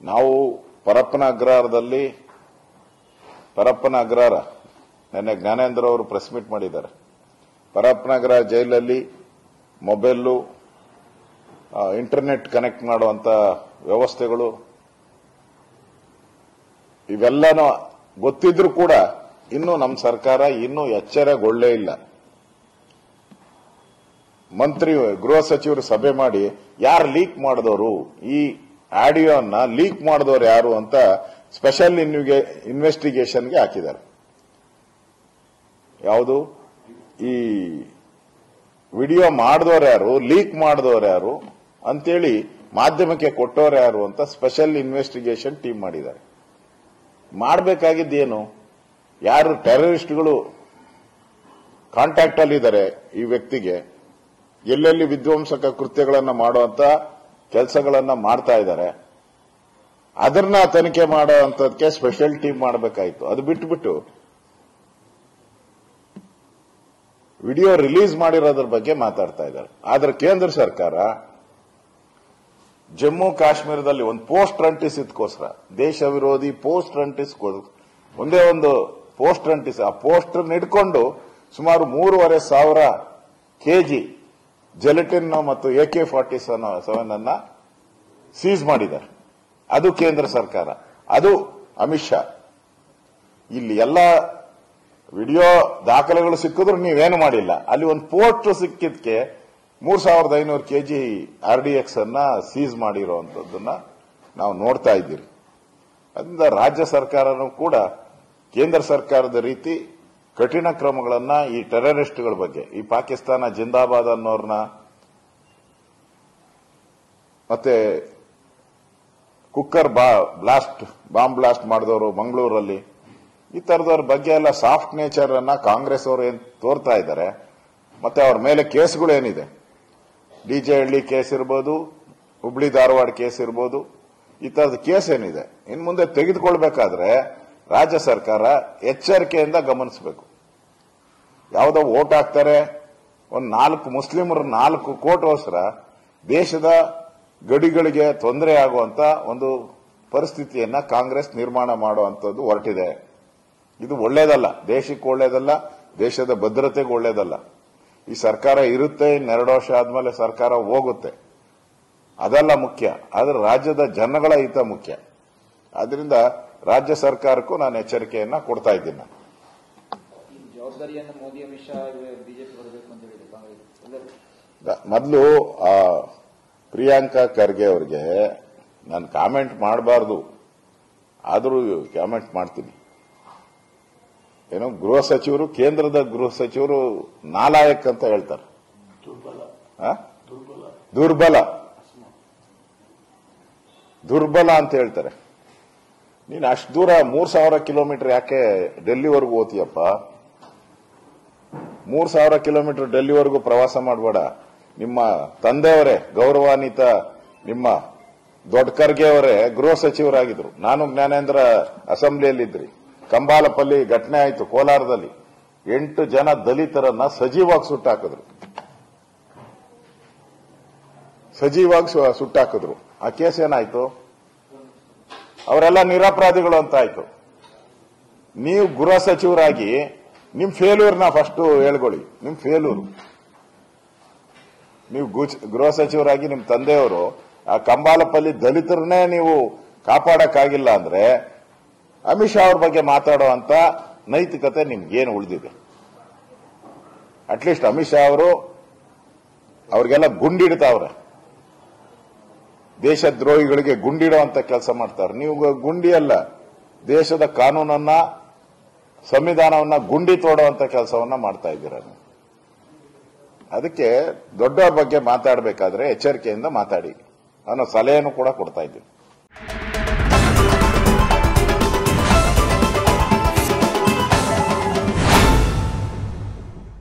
ನಾವು ಪರಪ್ಪನ ಅಗ್ರಹಾರ ನಿನ್ನೆ ಜ್ಞಾನೇಂದ್ರ ಅವರು ಪ್ರೆಸ್ ಮೀಟ್ ಮಾಡಿದ್ದಾರೆ. ಪರಪ್ಪನ ಅಗ್ರಹಾರ ಜೈಲಲ್ಲಿ ಮೊಬೈಲು, ಇಂಟರ್ನೆಟ್ ಕನೆಕ್ಟ್ ಮಾಡುವಂತ ವ್ಯವಸ್ಥೆಗಳು ಇವೆಲ್ಲನೂ ಗೊತ್ತಿದ್ರೂ ಕೂಡ ಇನ್ನೂ ನಮ್ಮ ಸರ್ಕಾರ ಇನ್ನೂ ಎಚ್ಚರಗೊಳ್ಳೇ ಇಲ್ಲ. ಗೃಹ ಸಚಿವರು ಸಭೆ ಮಾಡಿ ಯಾರು ಲೀಕ್ ಮಾಡಿದವರು, ಈ ಆಡಿಯೋನ ಲೀಕ್ ಮಾಡಿದವರು ಯಾರು ಅಂತ ಸ್ಪೆಷಲ್ ಇನ್ವೆಸ್ಟಿಗೇಷನ್ಗೆ ಹಾಕಿದ್ದಾರೆ. ಯಾವುದು ಈ ವಿಡಿಯೋ ಮಾಡಿದವರು ಯಾರು, ಲೀಕ್ ಮಾಡಿದವರು ಯಾರು ಅಂತೇಳಿ ಮಾಧ್ಯಮಕ್ಕೆ ಕೊಟ್ಟವರು ಯಾರು ಅಂತ ಸ್ಪೆಷಲ್ ಇನ್ವೆಸ್ಟಿಗೇಷನ್ ಟೀಮ್ ಮಾಡಿದ್ದಾರೆ. ಮಾಡಬೇಕಾಗಿದ್ದೇನು, ಯಾರು ಟೆರರಿಸ್ಟ್ಗಳು ಕಾಂಟ್ಯಾಕ್ಟ್ ಅಲ್ಲಿದ್ದಾರೆ ಈ ವ್ಯಕ್ತಿಗೆ, ಎಲ್ಲೆಲ್ಲಿ ವಿಧ್ವಂಸಕ ಕೃತ್ಯಗಳನ್ನು ಮಾಡುವಂತ ಕೆಲಸಗಳನ್ನ ಮಾಡ್ತಾ ಇದ್ದಾರೆ, ಅದನ್ನ ತನಿಖೆ ಮಾಡುವಂತದಕ್ಕೆ ಸ್ಪೆಷಲ್ ಟೀಮ್ ಮಾಡಬೇಕಾಯಿತು. ಅದು ಬಿಟ್ಟುಬಿಟ್ಟು ವಿಡಿಯೋ ರಿಲೀಸ್ ಮಾಡಿರೋದ್ರ ಬಗ್ಗೆ ಮಾತಾಡ್ತಾ ಇದ್ದಾರೆ. ಆದ್ರೆ ಕೇಂದ್ರ ಸರ್ಕಾರ ಜಮ್ಮು ಕಾಶ್ಮೀರದಲ್ಲಿ ಒಂದು ಪೋಸ್ಟರ್ ಅಂಟಿಸಿದಕ್ಕೋಸ್ಕರ, ದೇಶ ವಿರೋಧಿ ಪೋಸ್ಟರ್ ಒಂದೇ ಒಂದು ಪೋಸ್ಟರ್ ಅಂಟಿಸಿ, ಆ ಪೋಸ್ಟರ್ ಹಿಡ್ಕೊಂಡು ಸುಮಾರು 3,500 ಕೆಜಿ ಜೆಲಟಿನ್ ಮತ್ತು AK-47 ಅನ್ನ ಸೀಸ್ ಮಾಡಿದ್ದಾರೆ. ಅದು ಕೇಂದ್ರ ಸರ್ಕಾರ, ಅದು ಅಮಿತ್ ಶಾ. ಇಲ್ಲಿ ಎಲ್ಲ ವಿಡಿಯೋ ದಾಖಲೆಗಳು ಸಿಕ್ಕಿದ್ರು ನೀವೇನು ಮಾಡಿಲ್ಲ. ಅಲ್ಲಿ ಒಂದು ಪೋಸ್ಟರ್ ಸಿಕ್ಕಿದ್ಕೆ 3,500 ಕೆಜಿ RDX ಅನ್ನ ಸೀಸ್ ಮಾಡಿರುವಂತದ್ದನ್ನ ನಾವು ನೋಡ್ತಾ ಇದ್ದೀರಿ. ಅದರಿಂದ ರಾಜ್ಯ ಸರ್ಕಾರನೂ ಕೂಡ ಕೇಂದ್ರ ಸರ್ಕಾರದ ರೀತಿ ಕಠಿಣ ಕ್ರಮಗಳನ್ನ ಈ ಟೆರರಿಸ್ಟ್ಗಳ ಬಗ್ಗೆ, ಈ ಪಾಕಿಸ್ತಾನ ಜಿಂದಾಬಾದ್ ಅನ್ನೋರ್ನ, ಮತ್ತೆ ಕುಕ್ಕರ್ ಬಾಂಬ್ ಬ್ಲಾಸ್ಟ್ ಮಾಡಿದವರು ಮಂಗಳೂರಲ್ಲಿ, ಈ ತರದವ್ರ ಬಗ್ಗೆ ಎಲ್ಲ ಸಾಫ್ಟ್ ನೇಚರ್ ಅನ್ನ ಕಾಂಗ್ರೆಸ್ ಅವರು ಏನ್ ತೋರ್ತಾ ಇದ್ದಾರೆ. ಮತ್ತೆ ಅವ್ರ ಮೇಲೆ ಕೇಸ್ಗಳು ಏನಿದೆ, DJ ಹಳ್ಳಿ ಕೇಸ್ ಇರ್ಬೋದು, ಹುಬ್ಳಿ ಧಾರವಾಡ ಕೇಸ್ ಇರ್ಬೋದು, ಈ ತರದ ಕೇಸ್ ಏನಿದೆ ಇನ್ ಮುಂದೆ ತೆಗೆದುಕೊಳ್ಬೇಕಾದ್ರೆ ರಾಜ್ಯ ಸರ್ಕಾರ ಎಚ್ಚರಿಕೆಯಿಂದ ಗಮನಿಸಬೇಕು. ಯಾವುದೋ ವೋಟ್ ಹಾಕ್ತಾರೆ, ಒಂದು 4 ಮುಸ್ಲಿಮರು 4 ಕೋಟಿಗೋಸ್ಕರ ದೇಶದ ಗಡಿಗಳಿಗೆ ತೊಂದರೆ ಆಗುವಂತ ಒಂದು ಪರಿಸ್ಥಿತಿಯನ್ನ ಕಾಂಗ್ರೆಸ್ ನಿರ್ಮಾಣ ಮಾಡುವಂತದ್ದು ಹೊರಟಿದೆ. ಇದು ಒಳ್ಳೇದಲ್ಲ, ದೇಶಕ್ಕೆ ಒಳ್ಳೇದಲ್ಲ, ದೇಶದ ಭದ್ರತೆಗೆ ಒಳ್ಳೇದಲ್ಲ. ಈ ಸರ್ಕಾರ ಇರುತ್ತೆ, 2 ವರ್ಷ ಆದ್ಮೇಲೆ ಸರ್ಕಾರ ಹೋಗುತ್ತೆ, ಅದೆಲ್ಲ ಮುಖ್ಯ. ಆದ್ರೆ ರಾಜ್ಯದ ಜನಗಳ ಹಿತ ಮುಖ್ಯ. ಆದ್ರಿಂದ ರಾಜ್ಯ ಸರ್ಕಾರಕ್ಕೂ ನಾನು ಎಚ್ಚರಿಕೆಯನ್ನ ಕೊಡ್ತಾ ಇದ್ದೀನಿ. ಜವಾಬ್ದಾರಿಯನ್ನು ಮೋದಿ ಅಮಿತ್ ಶಾ ಬಿಜೆಪಿ ಬರಬೇಕು ಅಂತ ಹೇಳಿದೆ ಕಾಂಗ್ರೆಸ್. ಮೊದಲು ಪ್ರಿಯಾಂಕಾ ಖರ್ಗೆ ಅವರಿಗೆ ನಾನು ಕಾಮೆಂಟ್ ಮಾಡಬಾರ್ದು, ಆದರೂ ಕಾಮೆಂಟ್ ಮಾಡ್ತೀನಿ. ಏನೋ ಗೃಹ ಸಚಿವರು, ಕೇಂದ್ರದ ಗೃಹ ಸಚಿವರು ನಾಲಾಯಕ್ ಅಂತ ಹೇಳ್ತಾರೆ, ದುರ್ಬಲ ಅಂತ ಹೇಳ್ತಾರೆ. ನೀನು ಅಷ್ಟು ದೂರ 3,000 ಕಿಲೋಮೀಟರ್ ಯಾಕೆ ಡೆಲ್ಲಿವರೆಗೂ ಓದ್ತೀಯಪ್ಪ? 3,000 ಕಿಲೋಮೀಟರ್ ಡೆಲ್ಲಿವರೆಗೂ ಪ್ರವಾಸ ಮಾಡಬೇಡ. ನಿಮ್ಮ ತಂದೆಯವರೇ, ಗೌರವಾನ್ವಿತ ನಿಮ್ಮ ದೊಡ್ಡ ಖರ್ಗೆ ಅವರೇ ಗೃಹ ಸಚಿವರಾಗಿದ್ರು. ನಾನು ಜ್ಞಾನೇಂದ್ರ ಅಸೆಂಬ್ಲಿಯಲ್ಲಿದ್ರಿ. ಕಂಬಾಲಪಲ್ಲಿ ಘಟನೆ ಆಯಿತು ಕೋಲಾರದಲ್ಲಿ, 8 ಜನ ದಲಿತರನ್ನ ಸಜೀವಾಗಿ ಸುಟ್ಟಾಕಿದ್ರು. ಆ ಕೇಸ್ ಏನಾಯ್ತು? ಅವರೆಲ್ಲ ನಿರಪರಾಧಿಗಳು ಅಂತ ಆಯ್ತು. ನೀವು ಗೃಹ ಸಚಿವರಾಗಿ ನಿಮ್ ಫೇಲ್ಯೂರ್ನ ಫಸ್ಟ್ ಹೇಳ್ಕೊಳ್ಳಿ. ನಿಮ್ ಫೇಲ್ಯೂರ್, ನೀವು ಗೃಹ ಸಚಿವರಾಗಿ ನಿಮ್ ತಂದೆಯವರು ಆ ಕಂಬಾಲಪಲ್ಲಿ ದಲಿತರನ್ನೇ ನೀವು ಕಾಪಾಡಕ್ಕಾಗಿಲ್ಲ ಅಂದ್ರೆ ಅಮಿತ್ ಶಾ ಅವ್ರ ಬಗ್ಗೆ ಮಾತಾಡುವಂತ ನೈತಿಕತೆ ನಿಮ್ಗೇನು ಉಳಿದಿದೆ? ಅಟ್ಲೀಸ್ಟ್ ಅಮಿತ್ ಶಾ ಅವರು ಅವ್ರಿಗೆಲ್ಲ ಗುಂಡಿಡ್ತಾವ್ರೆ, ದೇಶದ್ರೋಹಿಗಳಿಗೆ ಗುಂಡಿಡುವಂತ ಕೆಲಸ ಮಾಡ್ತಾರೆ. ನೀವು ಗುಂಡಿ ಅಲ್ಲ, ದೇಶದ ಕಾನೂನನ್ನ, ಸಂವಿಧಾನವನ್ನ ಗುಂಡಿ ತೋಡುವಂತ ಕೆಲಸವನ್ನ ಮಾಡ್ತಾ ಇದ್ದೀರ. ಅದಕ್ಕೆ ದೊಡ್ಡವ್ರ ಬಗ್ಗೆ ಮಾತಾಡಬೇಕಾದ್ರೆ ಎಚ್ಚರಿಕೆಯಿಂದ ಮಾತಾಡಿ ಅನ್ನೋ ಸಲಹೆಯನ್ನು ಕೂಡ ಕೊಡ್ತಾ ಇದ್ದೀವಿ.